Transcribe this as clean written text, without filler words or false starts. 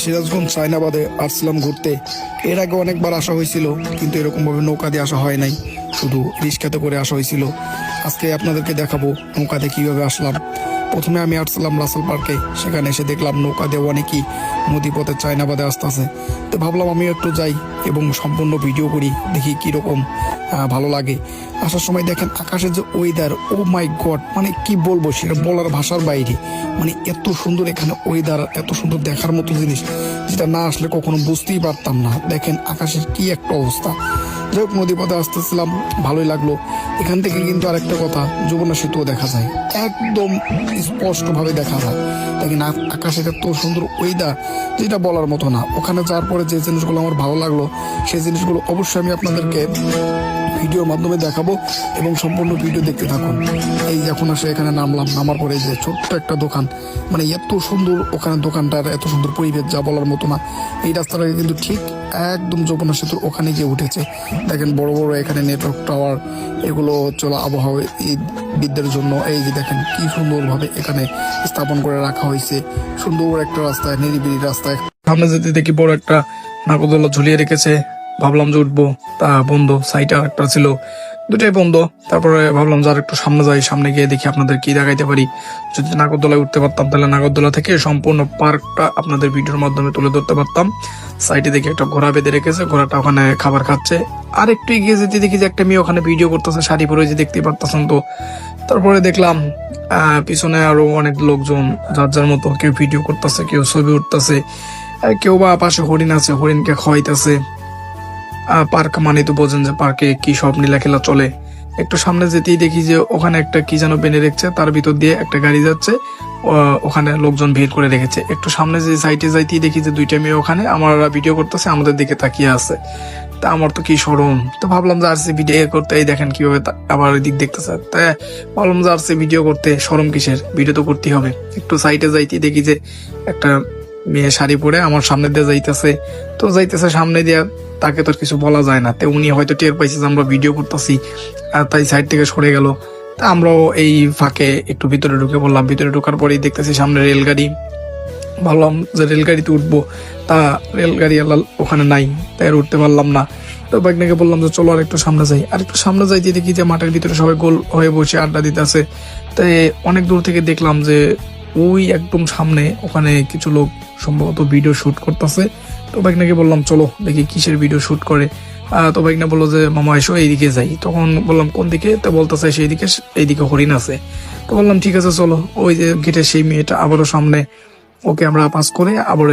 সিরাজগঞ্জ চায়নাবাদে আসছিলাম ঘুরতে। এর আগে অনেকবার আসা হয়েছিল, কিন্তু এরকমভাবে নৌকা দিয়ে আসা হয় নাই, শুধু রিক্সাতে করে আসা হয়েছিল। আজকে আপনাদেরকে দেখাবো নৌকাতে কিভাবে আসলাম। প্রথমে আমি আসছিলাম রাসেল পার্কে, সেখানে এসে দেখলাম নৌকা দিয়ে অনেকেই নদীপথে চায়নাবাদে আসতেছে। তো ভাবলাম আমিও একটু যাই এবং সম্পূর্ণ ভিডিও করি, দেখি কীরকম ভালো লাগে। আসার সময় দেখেন আকাশের যে ওয়েদার, ও মাই গড, মানে কি বলবো, সেটা বলার ভাষার বাইরে। মানে এত সুন্দর এখানে ওয়েদার, এত সুন্দর দেখার মতো জিনিস, যেটা না আসলে কখনো বুঝতেই পারতাম না। দেখেন আকাশের কি একটা অবস্থা। যাই হোক, নদীপথে আসতেছিলাম, ভালোই লাগলো। এখান থেকে কিন্তু আরেকটা কথা, যমুনা সেতুও দেখা যায়, একদম স্পষ্টভাবে দেখা যায়। দেখেন আকাশের এত সুন্দর ওয়েদার, যেটা বলার মতো না। ওখানে যাওয়ার পরে যে জিনিসগুলো আমার ভালো লাগলো, সেই জিনিসগুলো অবশ্যই আমি আপনাদেরকে ভিডিওর মাধ্যমে দেখাবো এবং সম্পূর্ণ ভিডিও দেখতে থাকুন। এই এখন আসে এখানে নামলাম, নামার পরে যে ছোট্ট একটা দোকান, মানে এত সুন্দর ওখানে দোকানটার, এত সুন্দর পরিবেশ, যা বলার মতো না। এই রাস্তাটাকে কিন্তু ঠিক একদম যমুনা সেতুর ওখানে গিয়ে উঠেছে। দেখেন বড় বড় এখানে নেটওয়ার্ক টাওয়ার, এগুলো চলা আবহাওয়া এই বিদ্যুতের জন্য। এই যে দেখেন কি সুন্দরভাবে এখানে স্থাপন করে রাখা হয়েছে, সুন্দর একটা রাস্তায়, নিরিবিলি রাস্তায়। সামনে যেতে দেখি বড় একটা নাগরদোলা ঝুলিয়ে রেখেছে। ভাবলাম যে উঠবো, তা বন্ধ। সাইড আর একটা ছিল, দুটাই বন্ধ। তারপরে ভাবলাম যে আর একটু সামনে যাই, সামনে গিয়ে দেখি আপনাদের কি দেখাইতে পারি। যদি নাগরদোলায় উঠতে পারতাম, তাহলে নাগরদোলা থেকে সম্পূর্ণ পার্কটা আপনাদের ভিডিওর মাধ্যমে তুলে ধরতে পারতাম। সাইডে দেখি একটা ঘোড়া বেঁধে রেখেছে, ঘোড়াটা ওখানে খাবার খাচ্ছে। আর একটু এগিয়ে যেতে দেখি যে একটা মেয়ে ওখানে ভিডিও করতেছে, শাড়ি পরে, যে দেখতে পারতেছেন তো। তারপরে দেখলাম পিছনে আরো অনেক লোকজন, যার যার মতো, কেউ ভিডিও করতেছে, কেউ ছবি উঠতেছে, কেউ বা পাশে হরিণ আছে, হরিণকে খাওয়াইতেছে। পার্ক মানে তো বোঝেন যে পার্কে কি সব নীলা খেলা চলে। একটু সামনে যেতেই দেখি যে ওখানে একটা কি যেন বেঁধে রেখেছে, তার ভিতর দিয়ে একটা গাড়ি যাচ্ছে। ওখানে লোকজন ভিড় করে রেখেছে। একটু সামনে যে সাইডে যাইতেই দেখি যে দুইটা মেয়ে ওখানে আমার ভিডিও করতেছে, আমাদের দিকে তাকিয়ে আছে। তা আমার তো কি শরম, তো ভাবলাম যে আরসি ভিডিও করতে, এই দেখেন কিভাবে আবার ওই দিক দেখতেছে। তাই ভাবলাম যে আরসি ভিডিও করতে শরম কিসের, ভিডিও তো করতেই হবে। একটু সাইডে যাইতেই দেখি যে একটা মেয়ে শাড়ি পরে আমার সামনে দিয়ে যাইতেছে। তো যাইতেছে সামনে দিয়ে, তাকে তো কিছু বলা যায় না। তো উনি হয়তো টের পাইছে যে আমরা ভিডিও করতেছি, তাই সাইড থেকে সরে গেল। তা আমরাও এই ফাঁকে একটু ভিতরে ঢুকে পড়লাম। ভিতরে ঢোকার পরেই দেখতেছি সামনে রেলগাড়ি। ভাবলাম যে রেলগাড়িতে উঠবো, তা রেলগাড়ি আল্লাহ ওখানে নাই, তাই আর উঠতে পারলাম না। তো বাইকনাকে বললাম যে চলো আর একটু সামনে যাই। আর একটু সামনে যাইতে দেখি যে মাঠের ভিতরে সবাই গোল হয়ে বসে আড্ডা দিতে আছে। তাই অনেক দূর থেকে দেখলাম যে ওই একদম সামনে ওখানে কিছু লোক সম্ভবত ভিডিও শুট করতেছে। তো বাইকনাকে বললাম চলো দেখি কিসের ভিডিও শুট করে। তো বাইকনা বললো যে মামা এসো, এইদিকে যাই। তখন বললাম কোন দিকে, তো বলতেছে সেইদিকে, এইদিকে হরিণ আছে। তো বললাম ঠিক আছে চলো। ওই যে গেটের সেই মেয়েটা আবারও সামনে, ওকে আমরা পাস করে আবার